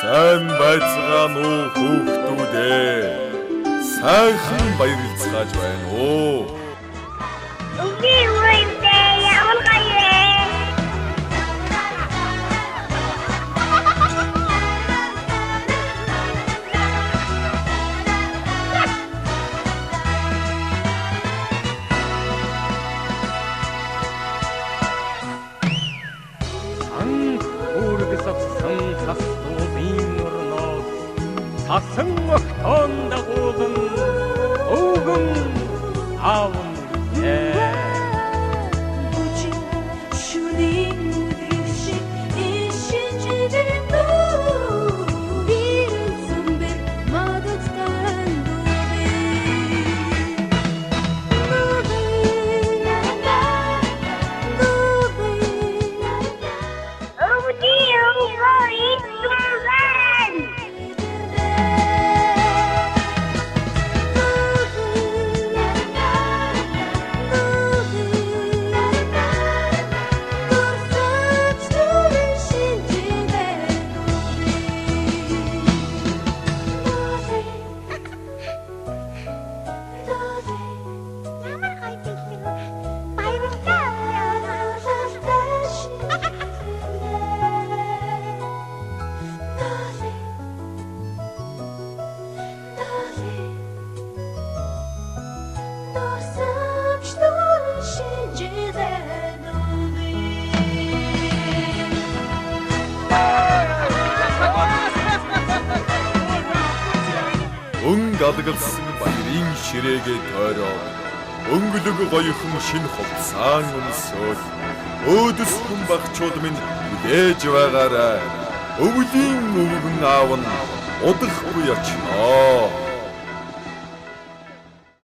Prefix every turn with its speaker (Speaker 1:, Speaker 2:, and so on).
Speaker 1: Сайн байцгаана уу хүүхдүүдээ. Сайхан баярлцгааж байна уу.
Speaker 2: Үгүй үгүй явуулгая.
Speaker 3: Сасан огтондагуулан өвгөн аавн
Speaker 4: Бүжин шүнийн үдшиг ишинжидэн дүү Бирэн сүмбэр мадагтан дүүбэ
Speaker 1: Гадгалсан баярын ширээгээ тойроо өнгөлөг гоёхон шинэ хувцаан өмсөөл өөдөс хүн багчууд минь хүлээж байгаарай. Өвлийн өвгөн аав нь удахгүй ячнаа.